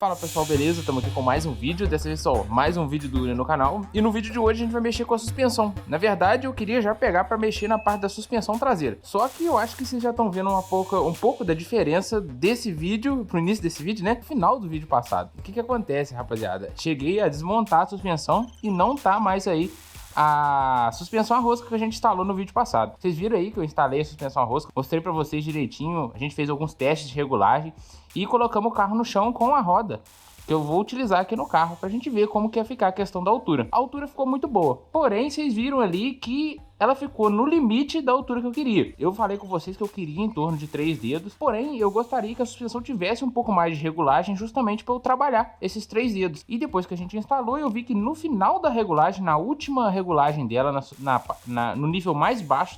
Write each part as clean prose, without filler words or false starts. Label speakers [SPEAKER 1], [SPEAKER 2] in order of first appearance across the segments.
[SPEAKER 1] Fala pessoal, beleza? Estamos aqui com mais um vídeo, dessa vez só mais um vídeo do Uni no canal. E no vídeo de hoje a gente vai mexer com a suspensão. Na verdade eu queria já pegar para mexer na parte da suspensão traseira. Só que eu acho que vocês já estão vendo um pouco da diferença desse vídeo, pro início desse vídeo, né? No final do vídeo passado. O que acontece, rapaziada? Cheguei a desmontar a suspensão e não tá mais aí a suspensão a rosca que a gente instalou no vídeo passado. Vocês viram aí que eu instalei a suspensão a rosca, mostrei pra vocês direitinho, a gente fez alguns testes de regulagem e colocamos o carro no chão com a roda que eu vou utilizar aqui no carro pra gente ver como que ia ficar a questão da altura. A altura ficou muito boa, porém vocês viram ali que ela ficou no limite da altura que eu queria. Eu falei com vocês que eu queria em torno de 3 dedos, porém eu gostaria que a suspensão tivesse um pouco mais de regulagem justamente para eu trabalhar esses 3 dedos. E depois que a gente instalou, eu vi que no final da regulagem, na última regulagem dela, no nível mais baixo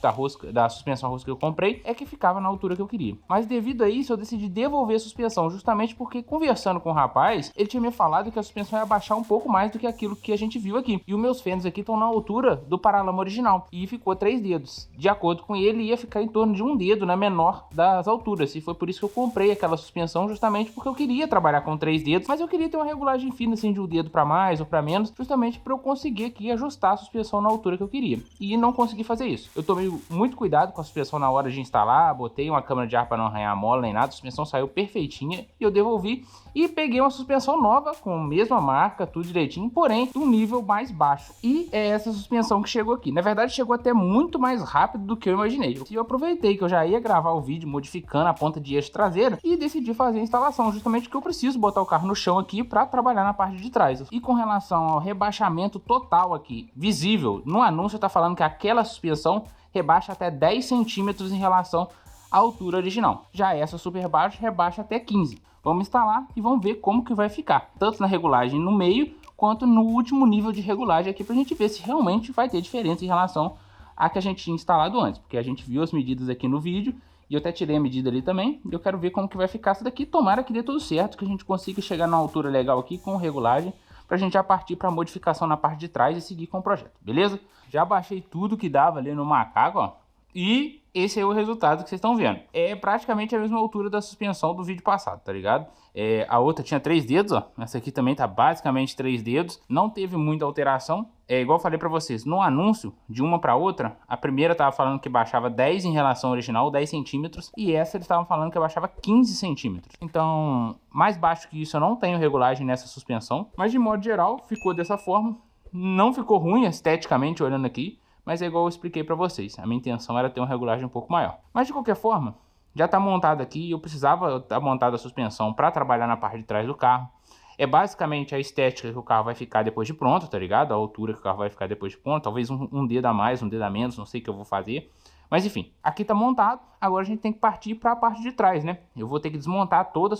[SPEAKER 1] da suspensão a rosca que eu comprei, é que ficava na altura que eu queria. Mas devido a isso, eu decidi devolver a suspensão, justamente porque conversando com o rapaz, ele tinha me falado que a suspensão ia baixar um pouco mais do que aquilo que a gente viu aqui. E os meus fênis aqui estão na altura do paralama original. E ficou 3 dedos. De acordo com ele, ia ficar em torno de 1 dedo na menor das alturas. E foi por isso que eu comprei aquela suspensão, justamente porque eu queria trabalhar com 3 dedos, mas eu queria ter uma regulagem fina, assim, de 1 dedo para mais ou para menos, justamente para eu conseguir aqui ajustar a suspensão na altura que eu queria. E não consegui fazer isso. Eu tomei muito cuidado com a suspensão na hora de instalar, botei uma câmara de ar para não arranhar a mola nem nada, a suspensão saiu perfeitinha e eu devolvi e peguei uma suspensão nova, com a mesma marca, tudo direitinho, porém, de um nível mais baixo. E é essa suspensão que chegou aqui. Na verdade, chegou até muito mais rápido do que eu imaginei. E eu aproveitei que eu já ia gravar o vídeo modificando a ponta de eixo traseira e decidi fazer a instalação, justamente porque eu preciso botar o carro no chão aqui para trabalhar na parte de trás. E com relação ao rebaixamento total aqui, visível, no anúncio tá falando que aquela suspensão rebaixa até 10 centímetros em relação à altura original. Já essa super baixa rebaixa até 15. Vamos instalar e vamos ver como que vai ficar, tanto na regulagem no meio, quanto no último nível de regulagem aqui, pra gente ver se realmente vai ter diferença em relação a que a gente tinha instalado antes, porque a gente viu as medidas aqui no vídeo, e eu até tirei a medida ali também, e eu quero ver como que vai ficar isso daqui. Tomara que dê tudo certo, que a gente consiga chegar na altura legal aqui com regulagem, pra gente já partir pra modificação na parte de trás e seguir com o projeto, beleza? Já baixei tudo que dava ali no macaco, ó, e esse é o resultado que vocês estão vendo. É praticamente a mesma altura da suspensão do vídeo passado, tá ligado? A outra tinha 3 dedos, ó. Essa aqui também tá basicamente 3 dedos. Não teve muita alteração. Igual eu falei pra vocês, no anúncio, de uma pra outra, a primeira tava falando que baixava 10 em relação ao original, 10 centímetros. E essa eles estavam falando que baixava 15 centímetros. Então, mais baixo que isso eu não tenho regulagem nessa suspensão. Mas de modo geral, ficou dessa forma. Não ficou ruim esteticamente olhando aqui. Mas é igual eu expliquei para vocês, a minha intenção era ter uma regulagem um pouco maior. Mas de qualquer forma, já está montado aqui, eu precisava estar montada a suspensão para trabalhar na parte de trás do carro. É basicamente a estética que o carro vai ficar depois de pronto, tá ligado? A altura que o carro vai ficar depois de pronto, talvez um dedo a mais, um dedo a menos, não sei o que eu vou fazer. Mas enfim, aqui tá montado, agora a gente tem que partir para a parte de trás, né? Eu vou ter que desmontar toda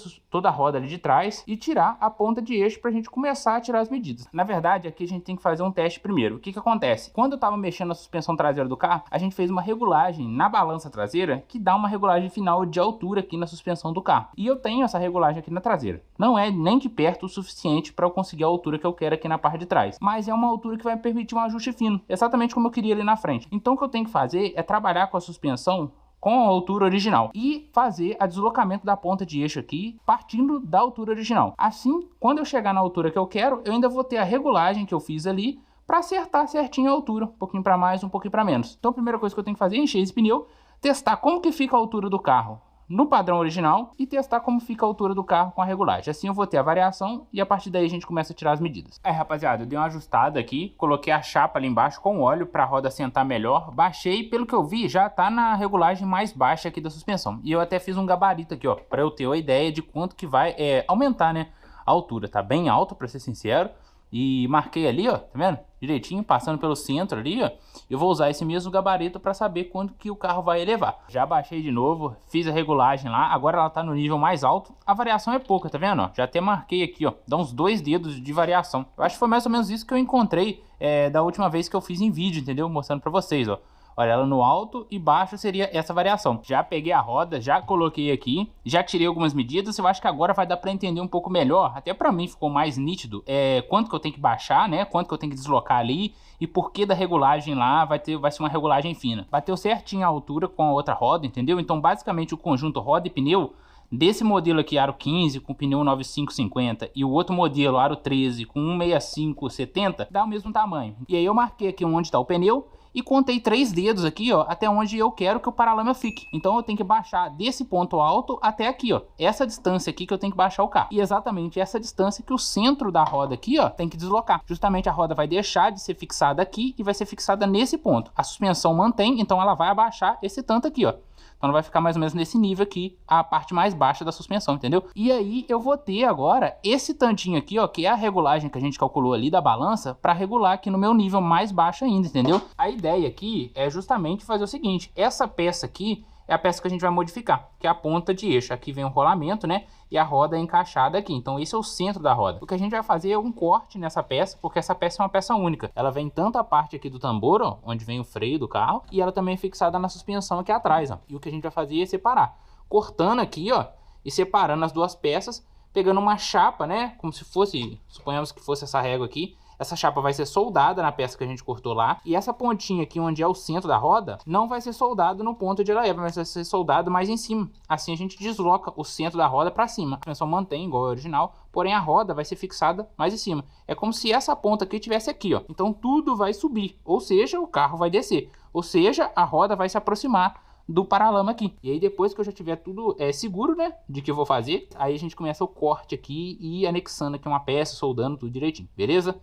[SPEAKER 1] a roda ali de trás e tirar a ponta de eixo para a gente começar a tirar as medidas. Na verdade, aqui a gente tem que fazer um teste primeiro. O que que acontece? Quando eu tava mexendo na suspensão traseira do carro, a gente fez uma regulagem na balança traseira que dá uma regulagem final de altura aqui na suspensão do carro. E eu tenho essa regulagem aqui na traseira. Não é nem de perto o suficiente para eu conseguir a altura que eu quero aqui na parte de trás, mas é uma altura que vai permitir um ajuste fino, exatamente como eu queria ali na frente. Então o que eu tenho que fazer é trabalhar com a suspensão com a altura original e fazer a deslocamento da ponta de eixo aqui partindo da altura original. Assim, quando eu chegar na altura que eu quero, eu ainda vou ter a regulagem que eu fiz ali para acertar certinho a altura, um pouquinho para mais, um pouquinho para menos. Então a primeira coisa que eu tenho que fazer é encher esse pneu, testar como que fica a altura do carro no padrão original e testar como fica a altura do carro com a regulagem. Assim eu vou ter a variação e a partir daí a gente começa a tirar as medidas. Aí rapaziada, eu dei uma ajustada aqui, coloquei a chapa ali embaixo com óleo para a roda sentar melhor, baixei, pelo que eu vi já tá na regulagem mais baixa aqui da suspensão. E eu até fiz um gabarito aqui, ó, para eu ter uma ideia de quanto que vai aumentar, né, a altura. Tá bem alto, para ser sincero. E marquei ali, ó, tá vendo? Direitinho, passando pelo centro ali, ó. Eu vou usar esse mesmo gabarito para saber quanto que o carro vai elevar. Já baixei de novo, fiz a regulagem lá. Agora ela tá no nível mais alto. A variação é pouca, tá vendo? Ó? Já até marquei aqui, ó. Dá uns 2 dedos de variação. Eu acho que foi mais ou menos isso que eu encontrei da última vez que eu fiz em vídeo, entendeu? Mostrando para vocês, ó. Olha, ela no alto e baixo seria essa variação. Já peguei a roda, já coloquei aqui, já tirei algumas medidas. Eu acho que agora vai dar para entender um pouco melhor. Até para mim ficou mais nítido quanto que eu tenho que baixar, né? Quanto que eu tenho que deslocar ali e por que da regulagem lá vai ser uma regulagem fina. Bateu certinho a altura com a outra roda, entendeu? Então basicamente o conjunto roda e pneu
[SPEAKER 2] desse modelo aqui, aro 15, com pneu 9550, e o outro modelo, aro 13, com 16570, dá o mesmo tamanho. E aí eu marquei aqui onde está o pneu e contei 3 dedos aqui, ó, até onde eu quero que o paralama fique. Então eu tenho que baixar desse ponto alto até aqui, ó, essa distância aqui que eu tenho que baixar o carro. E exatamente essa distância que o centro da roda aqui, ó, tem que deslocar. Justamente a roda vai deixar de ser fixada aqui e vai ser fixada nesse ponto. A suspensão mantém, então ela vai abaixar esse tanto aqui, ó. Então ela vai ficar mais ou menos nesse nível aqui, a parte mais baixa da suspensão, entendeu? E aí eu vou ter agora esse tantinho aqui, ó, que é a regulagem que a gente calculou ali da balança, para regular aqui no meu nível mais baixo ainda, entendeu? A ideia aqui é justamente fazer o seguinte: essa peça aqui é a peça que a gente vai modificar, que é a ponta de eixo. Aqui vem o rolamento, né? E a roda é encaixada aqui. Então esse é o centro da roda. O que a gente vai fazer é um corte nessa peça, porque essa peça é uma peça única. Ela vem tanto a parte aqui do tambor, ó, onde vem o freio do carro, e ela também é fixada na suspensão aqui atrás, ó. E o que a gente vai fazer é separar, cortando aqui, ó, e separando as duas peças, pegando uma chapa, né? Como se fosse, suponhamos que fosse essa régua aqui. Essa chapa vai ser soldada na peça que a gente cortou lá. E essa pontinha aqui, onde é o centro da roda, não vai ser soldado no ponto onde ela é, mas vai ser soldado mais em cima. Assim a gente desloca o centro da roda para cima. A suspensão mantém igual a original, porém a roda vai ser fixada mais em cima. É como se essa ponta aqui tivesse aqui, ó. Então tudo vai subir, ou seja, o carro vai descer. Ou seja, a roda vai se aproximar do paralama aqui. E aí depois que eu já tiver tudo seguro, né, de que eu vou fazer, aí a gente começa o corte aqui e anexando aqui uma peça, soldando tudo direitinho, beleza?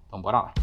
[SPEAKER 2] Então bora lá.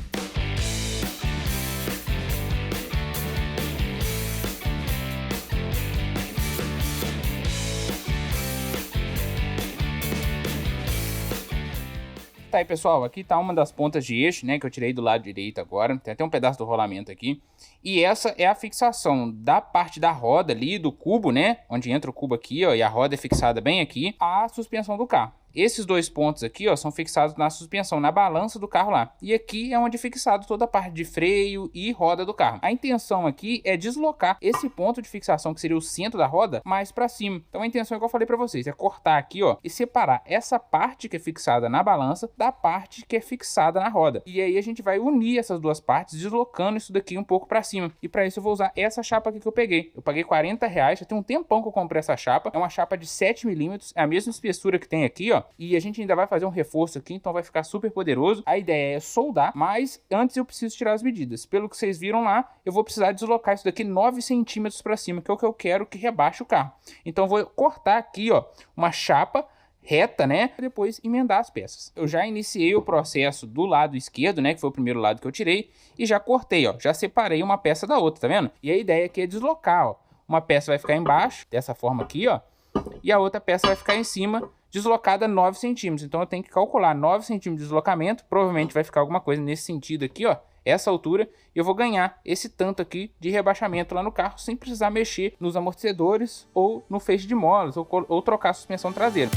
[SPEAKER 2] Tá aí, pessoal, aqui tá uma das pontas de eixo, né, que eu tirei do lado direito agora. Tem até um pedaço do rolamento aqui. E essa é a fixação da parte da roda ali, do cubo, né, onde entra o cubo aqui, ó, e a roda é fixada bem aqui, a suspensão do carro. Esses dois pontos aqui, ó, são fixados na suspensão, na balança do carro lá. E aqui é onde é fixado toda a parte de freio e roda do carro. A intenção aqui é deslocar esse ponto de fixação, que seria o centro da roda, mais para cima. Então a intenção, é que eu falei para vocês, é cortar aqui, ó, e separar essa parte que é fixada na balança da parte que é fixada na roda. E aí a gente vai unir essas duas partes, deslocando isso daqui um pouco para cima. E para isso eu vou usar essa chapa aqui que eu peguei. Eu paguei R$40, já tem um tempão que eu comprei essa chapa. É uma chapa de 7 milímetros, é a mesma espessura que tem aqui, ó. E a gente ainda vai fazer um reforço aqui, então vai ficar super poderoso. A ideia é soldar, mas antes eu preciso tirar as medidas. Pelo que vocês viram lá, eu vou precisar deslocar isso daqui 9 centímetros para cima, que é o que eu quero que rebaixe o carro. Então eu vou cortar aqui, ó, uma chapa reta, né, para depois emendar as peças. Eu já iniciei o processo do lado esquerdo, né, que foi o primeiro lado que eu tirei, e já cortei, ó, já separei uma peça da outra, tá vendo? E a ideia aqui é deslocar, ó. Uma peça vai ficar embaixo, dessa forma aqui, ó, e a outra peça vai ficar em cima, deslocada 9 centímetros. Então eu tenho que calcular 9 centímetros de deslocamento, provavelmente vai ficar alguma coisa nesse sentido aqui, ó, essa altura, e eu vou ganhar esse tanto aqui de rebaixamento lá no carro, sem precisar mexer nos amortecedores ou no feixe de molas, ou trocar a suspensão traseira.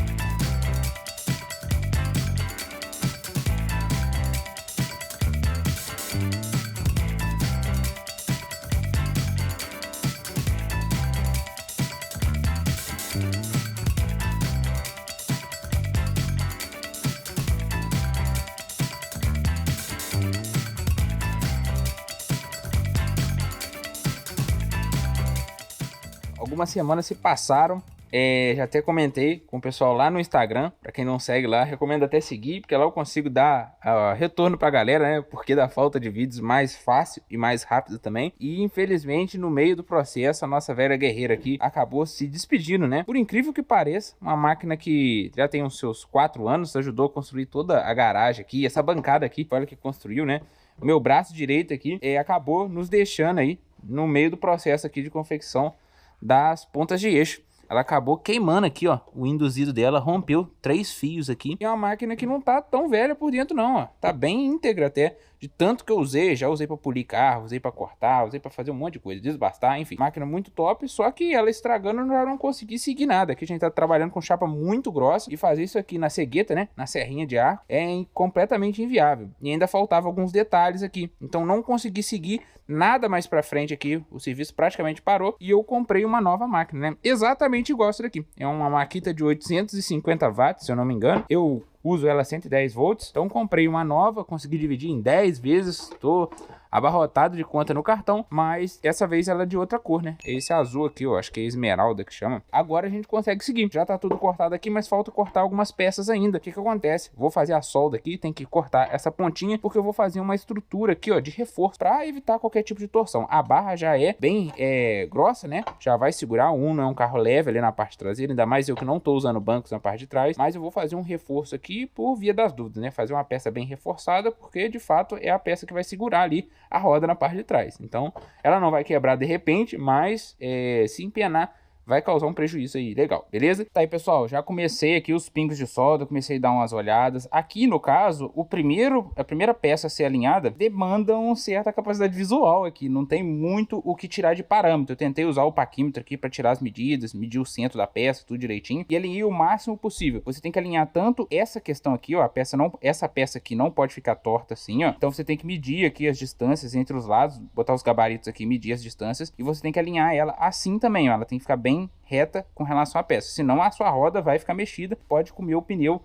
[SPEAKER 2] Algumas semanas se passaram, já até comentei com o pessoal lá no Instagram. Para quem não segue lá, recomendo até seguir, porque lá eu consigo dar retorno pra galera, né? Porque da falta de vídeos mais fácil e mais rápido também. E infelizmente no meio do processo a nossa velha guerreira aqui acabou se despedindo, né? Por incrível que pareça, uma máquina que já tem os seus 4 anos, ajudou a construir toda a garagem aqui, essa bancada aqui, olha que construiu, né? O meu braço direito aqui acabou nos deixando aí no meio do processo aqui de confecção das pontas de eixo. Ela acabou queimando aqui, ó, o induzido dela, rompeu 3 fios aqui. E é uma máquina que não tá tão velha por dentro não, ó. Tá bem íntegra até, de tanto que eu usei. Já usei pra polir carro, usei pra cortar, usei pra fazer um monte de coisa, desbastar, enfim. Máquina muito top, só que ela estragando eu já não consegui seguir nada. Aqui a gente tá trabalhando com chapa muito grossa e fazer isso aqui na cegueta, né, na serrinha de ar, é completamente inviável. E ainda faltava alguns detalhes aqui. Então não consegui seguir nada mais pra frente aqui, o serviço praticamente parou e eu comprei uma nova máquina, né, exatamente igual essa daqui. É uma Makita de 850 watts, se eu não me engano. Eu uso ela 110 volts, então comprei uma nova, consegui dividir em 10 vezes, tô
[SPEAKER 1] abarrotado de conta no cartão, mas essa vez ela é de outra cor, né? Esse azul aqui, ó, acho que é esmeralda que chama. Agora a gente consegue seguir. Já tá tudo cortado aqui, mas falta cortar algumas peças ainda. O que que acontece? Vou fazer a solda aqui, tem que cortar essa pontinha, porque eu vou fazer uma estrutura aqui, ó, de reforço para evitar qualquer tipo de torção. A barra já é bem grossa, né? Já vai segurar. O Uno é um carro leve ali na parte traseira, ainda mais eu que não tô usando bancos na parte de trás, mas eu vou fazer um reforço aqui por via das dúvidas, né? Fazer uma peça bem reforçada, porque de fato é a peça que vai segurar ali a roda na parte de trás. Então, ela não vai quebrar de repente, mas se empenar, vai causar um prejuízo aí, legal, beleza? Tá aí, pessoal, já comecei aqui os pingos de solda, comecei a dar umas olhadas. Aqui, no caso, a primeira peça a ser alinhada demanda uma certa capacidade visual aqui, não tem muito o que tirar de parâmetro. Eu tentei usar o paquímetro aqui para tirar as medidas, medir o centro da peça, tudo direitinho, e alinhei o máximo possível. Você tem que alinhar tanto essa questão aqui, ó, essa peça aqui não pode ficar torta assim, ó. Então você tem que medir aqui as distâncias entre os lados, botar os gabaritos aqui, medir as distâncias, e você tem que alinhar ela assim também, ó. Ela tem que ficar bem reta com relação à peça, senão a sua roda vai ficar mexida, pode comer o pneu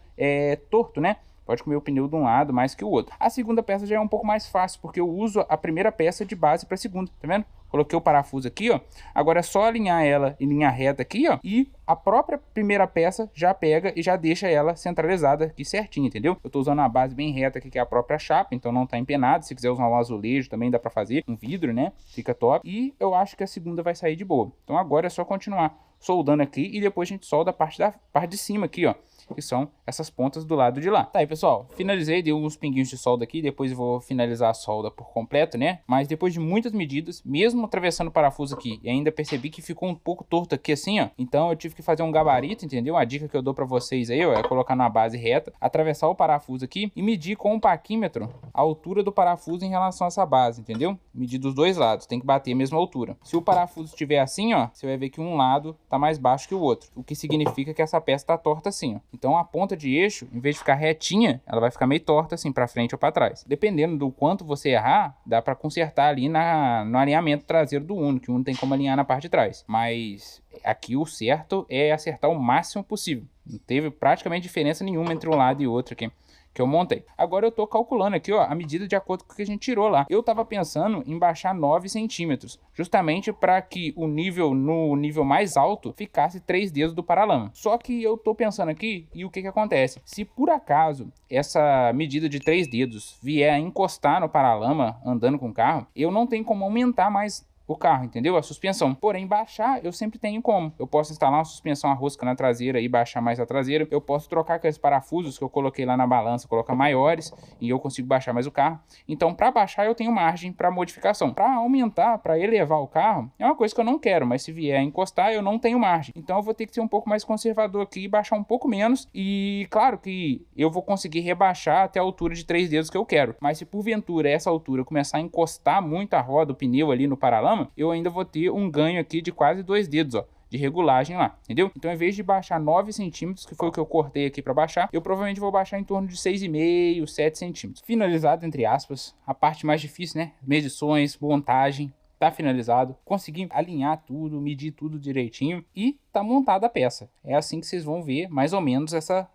[SPEAKER 1] torto, né? Pode comer o pneu de um lado mais que o outro. A segunda peça já é um pouco mais fácil, porque eu uso a primeira peça de base para a segunda, tá vendo? Coloquei o parafuso aqui, ó. Agora é só alinhar ela em linha reta aqui, ó. E a própria primeira peça já pega e já deixa ela centralizada aqui certinho, entendeu? Eu tô usando uma base bem reta aqui, que é a própria chapa, então não tá empenado. Se quiser usar um azulejo também dá pra fazer. Um vidro, né? Fica top. E eu acho que a segunda vai sair de boa. Então agora é só continuar soldando aqui e depois a gente solda a parte de cima aqui, ó, que são essas pontas do lado de lá. Tá aí, pessoal, finalizei, dei uns pinguinhos de solda aqui, depois eu vou finalizar a solda por completo, né? Mas depois de muitas medidas, mesmo atravessando o parafuso aqui, e ainda percebi que ficou um pouco torto aqui assim, ó. Então eu tive que fazer um gabarito, entendeu? A dica que eu dou pra vocês aí, ó, é colocar na base reta, atravessar o parafuso aqui e medir com o paquímetro a altura do parafuso em relação a essa base, entendeu? Medir dos dois lados, tem que bater a mesma altura. Se o parafuso estiver assim, ó, você vai ver que um lado tá mais baixo que o outro, o que significa que essa peça tá torta assim, ó. Então a ponta de eixo, em vez de ficar retinha, ela vai ficar meio torta assim, pra frente ou pra trás. Dependendo do quanto você errar, dá pra consertar ali no alinhamento traseiro do Uno, que o Uno tem como alinhar na parte de trás. Mas aqui o certo é acertar o máximo possível. Não teve praticamente diferença nenhuma entre um lado e outro aqui que eu montei. Agora eu tô calculando aqui, ó, a medida de acordo com o que a gente tirou lá. Eu tava pensando em baixar 9 centímetros, justamente para que no nível mais alto ficasse 3 dedos do paralama. Só que eu tô pensando aqui, e o que que acontece? Se por acaso essa medida de 3 dedos vier a encostar no paralama andando com o carro, eu não tenho como aumentar mais o carro, entendeu? A suspensão. Porém, baixar eu sempre tenho como. Eu posso instalar uma suspensão a rosca na traseira e baixar mais a traseira. Eu posso trocar aqueles parafusos que eu coloquei lá na balança, colocar maiores e eu consigo baixar mais o carro. Então, para baixar eu tenho margem para modificação. Para aumentar, para elevar o carro, é uma coisa que eu não quero, mas se vier a encostar, eu não tenho margem. Então, eu vou ter que ser um pouco mais conservador aqui e baixar um pouco menos. E claro que eu vou conseguir rebaixar até a altura de 3 dedos que eu quero. Mas se porventura essa altura começar a encostar muito a roda, o pneu ali no paralama, eu ainda vou ter um ganho aqui de quase 2 dedos, ó, de regulagem lá, entendeu? Então, em vez de baixar 9 centímetros, que foi o que eu cortei aqui para baixar, eu provavelmente vou baixar em torno de 6,5, 7 centímetros. Finalizado, entre aspas, a parte mais difícil, né? Medições, montagem, tá finalizado. Consegui alinhar tudo, medir tudo direitinho e tá montada a peça. É assim que vocês vão ver, mais ou menos, essa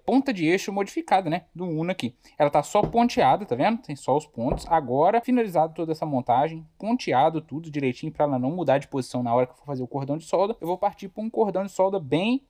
[SPEAKER 1] ponta de eixo modificada, né, do Uno aqui. Ela tá só ponteada, tá vendo? Tem só os pontos. Agora, finalizado toda essa montagem, ponteado tudo direitinho para ela não mudar de posição na hora que eu for fazer o cordão de solda, eu vou partir para um cordão de solda bem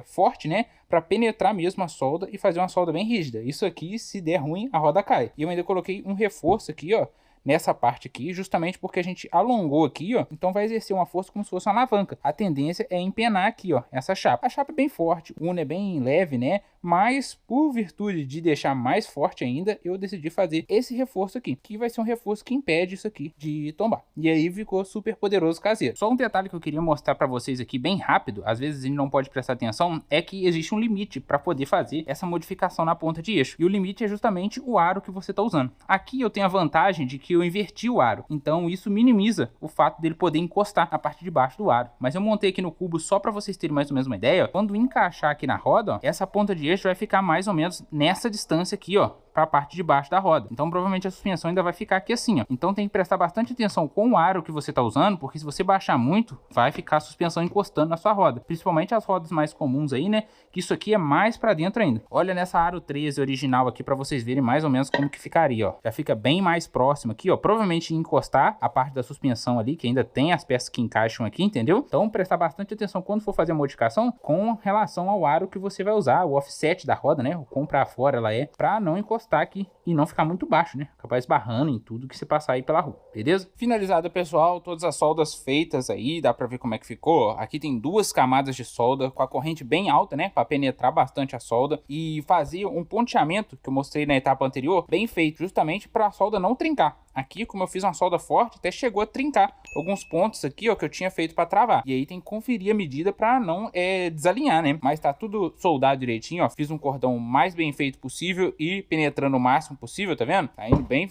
[SPEAKER 1] forte, né, para penetrar mesmo a solda e fazer uma solda bem rígida. Isso aqui, se der ruim, a roda cai. E eu ainda coloquei um reforço aqui, ó, nessa parte aqui, justamente porque a gente alongou aqui, ó, então vai exercer uma força como se fosse uma alavanca. A tendência é empenar aqui, ó, essa chapa. A chapa é bem forte, o Uno é bem leve, né, mas por virtude de deixar mais forte ainda, eu decidi fazer esse reforço aqui, que vai ser um reforço que impede isso aqui de tombar. E aí ficou super poderoso caseiro. Só um detalhe que eu queria mostrar para vocês aqui bem rápido, às vezes a gente não pode prestar atenção, é que existe um limite para poder fazer essa modificação na ponta de eixo. E o limite é justamente o aro que você está usando. Aqui eu tenho a vantagem de que eu inverti o aro, então isso minimiza o fato dele poder encostar na parte de baixo do aro. Mas eu montei aqui no cubo só para vocês terem mais ou menos uma ideia. Quando encaixar aqui na roda, ó, essa ponta de
[SPEAKER 2] eixo vai ficar mais ou menos nessa distância aqui, ó, para a parte de baixo da roda. Então provavelmente a suspensão ainda vai ficar aqui assim, ó. Então tem que prestar bastante atenção com o aro que você está usando, porque se você baixar muito, vai ficar a suspensão encostando na sua roda. Principalmente as rodas mais comuns aí, né? Que isso aqui é mais para dentro ainda. Olha nessa aro 13 original aqui para vocês verem mais ou menos como que ficaria, ó. Já fica bem mais próximo aqui, ó. Provavelmente encostar a parte da suspensão ali, que ainda tem as peças que encaixam aqui, entendeu? Então prestar bastante atenção quando for fazer a modificação com relação ao aro que você vai usar, o offset da roda, né? O quão pra fora ela é, para não encostar aqui e não ficar muito baixo, né? Acabar esbarrando em tudo que você passar aí pela rua, beleza?
[SPEAKER 1] Finalizada, pessoal, todas as soldas feitas aí, dá pra ver como é que ficou. Aqui tem 2 camadas de solda com a corrente bem alta, né? Pra penetrar bastante a solda e fazer um ponteamento que eu mostrei na etapa anterior, bem feito, justamente pra solda não trincar. Aqui, como eu fiz uma solda forte, até chegou a trincar alguns pontos aqui, ó, que eu tinha feito pra travar. E aí tem que conferir a medida pra não desalinhar, né? Mas tá tudo soldado direitinho, ó. Fiz um cordão mais bem feito possível e penetrando o máximo possível, tá vendo? Tá indo bem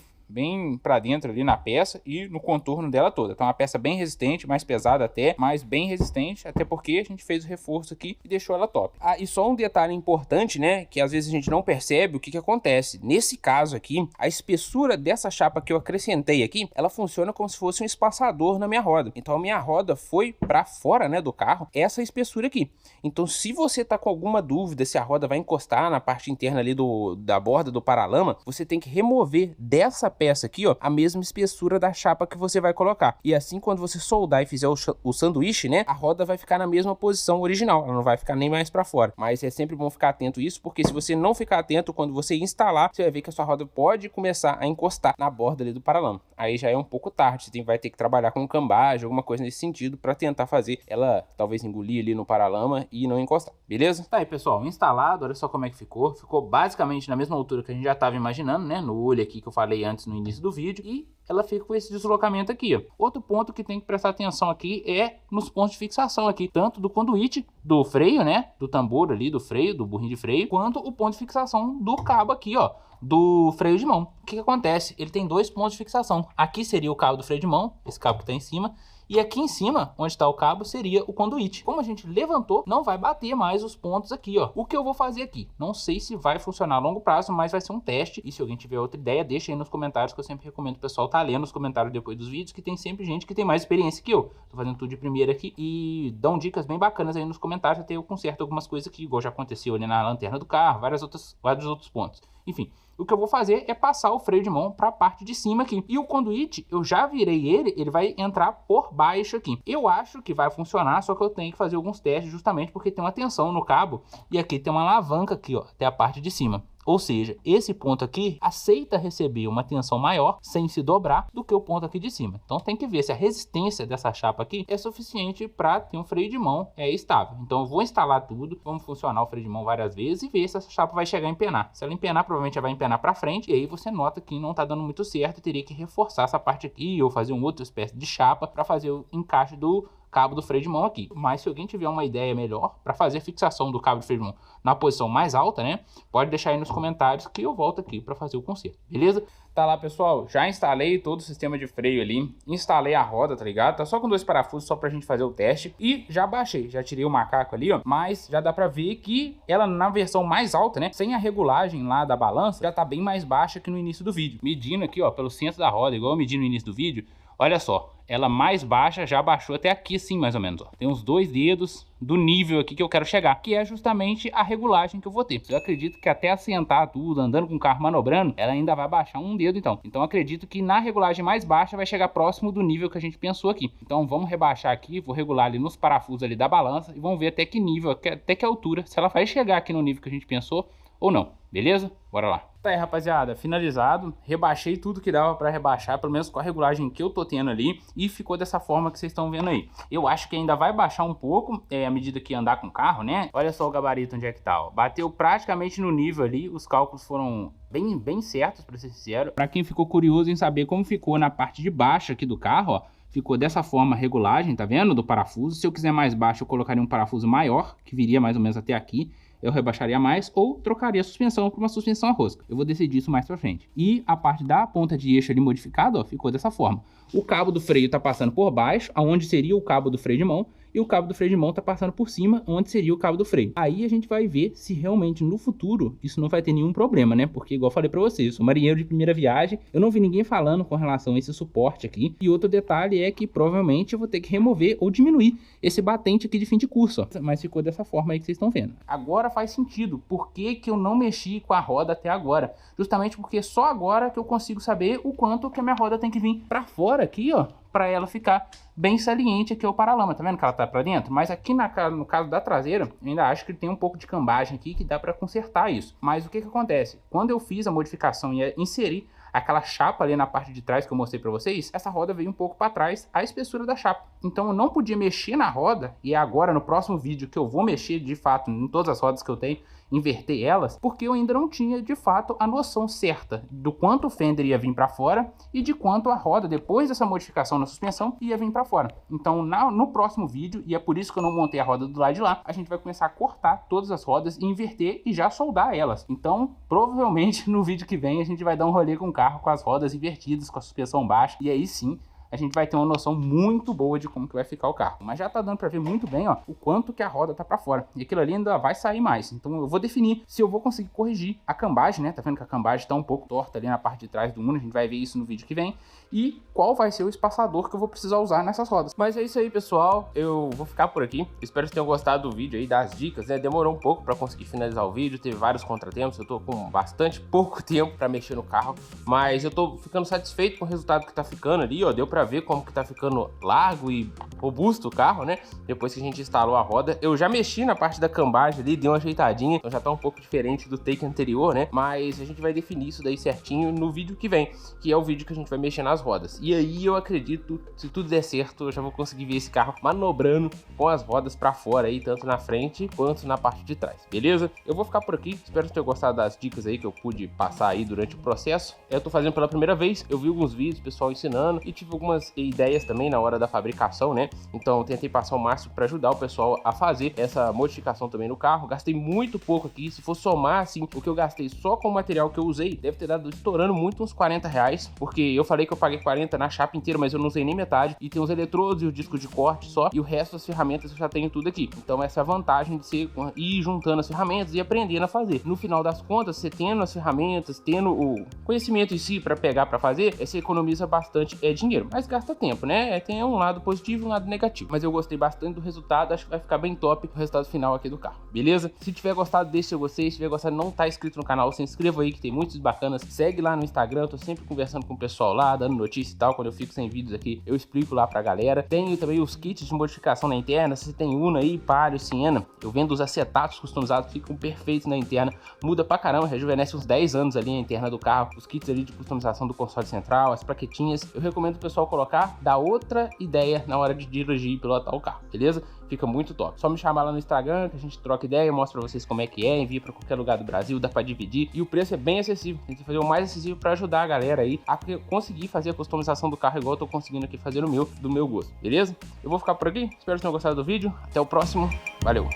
[SPEAKER 1] pra dentro ali na peça e no contorno dela toda. Então uma peça bem resistente, mais pesada até, mas bem resistente, até porque a gente fez o reforço aqui e deixou ela top. Ah, e só um detalhe importante, né, que às vezes a gente não percebe o que acontece. Nesse caso aqui, a espessura dessa chapa que eu acrescentei aqui, ela funciona como se fosse um espaçador na minha roda. Então a minha roda foi pra fora, né, do carro, essa espessura aqui. Então se você tá com alguma dúvida se a roda vai encostar na parte interna ali da borda do paralama, você tem que remover dessa peça aqui, ó, a mesma espessura da chapa que você vai colocar. E assim, quando você soldar e fizer o sanduíche, né, a roda vai ficar na mesma posição original, ela não vai ficar nem mais para fora. Mas é sempre bom ficar atento a isso, porque se você não ficar atento, quando você instalar, você vai ver que a sua roda pode começar a encostar na borda ali do paralama. Aí já é um pouco tarde, você vai ter que trabalhar com cambagem, alguma coisa nesse sentido, para tentar fazer ela talvez engolir ali no paralama e não encostar, beleza?
[SPEAKER 2] Tá aí, pessoal, instalado, olha só como é que ficou. Ficou basicamente na mesma altura que a gente já estava imaginando, né, no olho aqui que eu falei antes no início do vídeo, e ela fica com esse deslocamento aqui, ó. Outro ponto que tem que prestar atenção aqui é nos pontos de fixação aqui, tanto do conduíte do freio, né, do tambor ali do freio, do burrinho de freio, quanto o ponto de fixação do cabo aqui, ó, do freio de mão. O que acontece? Ele tem 2 pontos de fixação. Aqui seria o cabo do freio de mão, esse cabo que tá em cima, e aqui em cima, onde está o cabo, seria o conduíte. Como a gente levantou, não vai bater mais os pontos aqui, ó. O que eu vou fazer aqui? Não sei se vai funcionar a longo prazo, mas vai ser um teste. E se alguém tiver outra ideia, deixa aí nos comentários, que eu sempre recomendo o pessoal tá lendo os comentários depois dos vídeos, que tem sempre gente que tem mais experiência que eu. Tô fazendo tudo de primeira aqui e dão dicas bem bacanas aí nos comentários, até eu conserto algumas coisas aqui, igual já aconteceu ali na lanterna do carro, vários outros pontos. Enfim, o que eu vou fazer é passar o freio de mão para a parte de cima aqui. E o conduíte, eu já virei ele vai entrar por baixo aqui. Eu acho que vai funcionar, só que eu tenho que fazer alguns testes justamente porque tem uma tensão no cabo e aqui tem uma alavanca aqui, ó, até a parte de cima. Ou seja, esse ponto aqui aceita receber uma tensão maior sem se dobrar do que o ponto aqui de cima. Então tem que ver se a resistência dessa chapa aqui é suficiente para ter um freio de mão estável. Então eu vou instalar tudo, vamos funcionar o freio de mão várias vezes e ver se essa chapa vai chegar a empenar. Se ela empenar, provavelmente ela vai empenar para frente e aí você nota que não está dando muito certo e teria que reforçar essa parte aqui ou fazer uma outra espécie de chapa para fazer o encaixe do cabo do freio de mão aqui. Mas se alguém tiver uma ideia melhor para fazer a fixação do cabo de freio de mão na posição mais alta, né, pode deixar aí nos comentários que eu volto aqui para fazer o conserto, beleza? Tá lá, pessoal, já instalei todo o sistema de freio ali, instalei a roda, tá ligado? Tá só com 2 parafusos só pra gente fazer o teste e já baixei, já tirei o macaco ali, ó, mas já dá pra ver que ela na versão mais alta, né, sem a regulagem lá da balança, já tá bem mais baixa que no início do vídeo. Medindo aqui, ó, pelo centro da roda, igual eu medi no início do vídeo, olha só, ela mais baixa já baixou até aqui assim mais ou menos, ó. Tem uns 2 dedos do nível aqui que eu quero chegar, que é justamente a regulagem que eu vou ter. Eu acredito que até assentar tudo, andando com o carro manobrando, ela ainda vai baixar um dedo então. Então acredito que na regulagem mais baixa vai chegar próximo do nível que a gente pensou aqui. Então vamos rebaixar aqui, vou regular ali nos parafusos ali da balança e vamos ver até que nível, até que altura, se ela vai chegar aqui no nível que a gente pensou ou não, beleza? Bora lá. Tá aí, rapaziada, finalizado, rebaixei tudo que dava pra rebaixar, pelo menos com a regulagem que eu tô tendo ali, e ficou dessa forma que vocês estão vendo aí. Eu acho que ainda vai baixar um pouco, à medida que andar com o carro, né? Olha só o gabarito onde é que tá, ó. Bateu praticamente no nível ali, os cálculos foram bem certos, pra ser sincero. Pra quem ficou curioso em saber como ficou na parte de baixo aqui do carro, ó, ficou dessa forma a regulagem, tá vendo? Do parafuso. Se eu quiser mais baixo, eu colocaria um parafuso maior, que viria mais ou menos até aqui. Eu rebaixaria mais ou trocaria a suspensão por uma suspensão a rosca. Eu vou decidir isso mais pra frente. E a parte da ponta de eixo ali modificada, ó, ficou dessa forma. O cabo do freio tá passando por baixo, aonde seria o cabo do freio de mão, e o cabo do freio de mão tá passando por cima, onde seria o cabo do freio. Aí a gente vai ver se realmente no futuro isso não vai ter nenhum problema, né? Porque igual eu falei pra vocês, eu sou marinheiro de primeira viagem, eu não vi ninguém falando com relação a esse suporte aqui. E outro detalhe é que provavelmente eu vou ter que remover ou diminuir esse batente aqui de fim de curso, ó. Mas ficou dessa forma aí que vocês estão vendo. Agora faz sentido. Por que eu não mexi com a roda até agora? Justamente porque só agora que eu consigo saber o quanto que a minha roda tem que vir pra fora aqui, ó, para ela ficar bem saliente aqui o paralama. Tá vendo que ela tá para dentro? Mas aqui no caso da traseira, eu ainda acho que tem um pouco de cambagem aqui que dá para consertar isso. Mas o que acontece? Quando eu fiz a modificação e inserir aquela chapa ali na parte de trás que eu mostrei para vocês, essa roda veio um pouco para trás, a espessura da chapa. Então eu não podia mexer na roda, e é agora no próximo vídeo que eu vou mexer de fato em todas as rodas que eu tenho, inverter elas, porque eu ainda não tinha de fato a noção certa do quanto o fender ia vir para fora e de quanto a roda, depois dessa modificação na suspensão, ia vir para fora. Então no próximo vídeo, e é por isso que eu não montei a roda do lado de lá, a gente vai começar a cortar todas as rodas e inverter e já soldar elas. Então provavelmente no vídeo que vem a gente vai dar um rolê com o carro com as rodas invertidas, com a suspensão baixa, e aí sim a gente vai ter uma noção muito boa de como que vai ficar o carro. Mas já tá dando pra ver muito bem, ó, o quanto que a roda tá pra fora. E aquilo ali ainda vai sair mais. Então eu vou definir se eu vou conseguir corrigir a cambagem, né? Tá vendo que a cambagem tá um pouco torta ali na parte de trás do Uno. A gente vai ver isso no vídeo que vem. E qual vai ser o espaçador que eu vou precisar usar nessas rodas. Mas é isso aí, pessoal. Eu vou ficar por aqui. Espero que tenham gostado do vídeo aí, das dicas, né? Demorou um pouco pra conseguir finalizar o vídeo. Teve vários contratempos. Eu tô com bastante pouco tempo pra mexer no carro. Mas eu tô ficando satisfeito com o resultado que tá ficando ali, ó. Deu pra ver como que tá ficando largo e robusto o carro, né? Depois que a gente instalou a roda. Eu já mexi na parte da cambagem ali, dei uma ajeitadinha. Então já tá um pouco diferente do take anterior, né? Mas a gente vai definir isso daí certinho no vídeo que vem, que é o vídeo que a gente vai mexer nas rodas. E aí eu acredito, se tudo der certo, eu já vou conseguir ver esse carro manobrando com as rodas pra fora aí, tanto na frente quanto na parte de trás, beleza? Eu vou ficar por aqui, espero que tenham gostado das dicas aí que eu pude passar aí durante o processo. Eu tô fazendo pela primeira vez, eu vi alguns vídeos, pessoal ensinando, e tive algumas ideias também na hora da fabricação, né? Então eu tentei passar o máximo para ajudar o pessoal a fazer essa modificação também no carro. Gastei muito pouco aqui, se for somar assim, o que eu gastei só com o material que eu usei, deve ter dado estourando muito uns 40 reais, porque eu falei que eu paguei 40 na chapa inteira, mas eu não usei nem metade, e tem os eletrodos e o disco de corte só, e o resto das ferramentas eu já tenho tudo aqui. Então essa é a vantagem de você ir juntando as ferramentas e aprendendo a fazer. No final das contas, você tendo as ferramentas, tendo o conhecimento em si para pegar para fazer, você economiza bastante dinheiro, mas gasta tempo, né? Tem um lado positivo e um lado negativo, mas eu gostei bastante do resultado, acho que vai ficar bem top o resultado final aqui do carro, beleza? Se tiver gostado, deixa seu gostei, se tiver gostado e não tá inscrito no canal, se inscreva aí que tem muitos bacanas, segue lá no Instagram, eu tô sempre conversando com o pessoal lá, dando notícia e tal, quando eu fico sem vídeos aqui, eu explico lá pra galera. Tenho também os kits de modificação na interna, se tem Uno aí, Palio, Siena, eu vendo os acetatos customizados, ficam perfeitos na interna, muda pra caramba, rejuvenesce uns 10 anos ali a interna do carro, os kits ali de customização do console central, as plaquetinhas, eu recomendo o pessoal colocar, dá outra ideia na hora de dirigir e pilotar o carro, beleza? Fica muito top. Só me chamar lá no Instagram que a gente troca ideia, mostra pra vocês como é que é, envia pra qualquer lugar do Brasil, dá pra dividir e o preço é bem acessível. A gente vai fazer o mais acessível pra ajudar a galera aí a conseguir fazer a customização do carro igual eu tô conseguindo aqui fazer no meu, do meu gosto, beleza? Eu vou ficar por aqui, espero que tenham gostado do vídeo, até o próximo, valeu!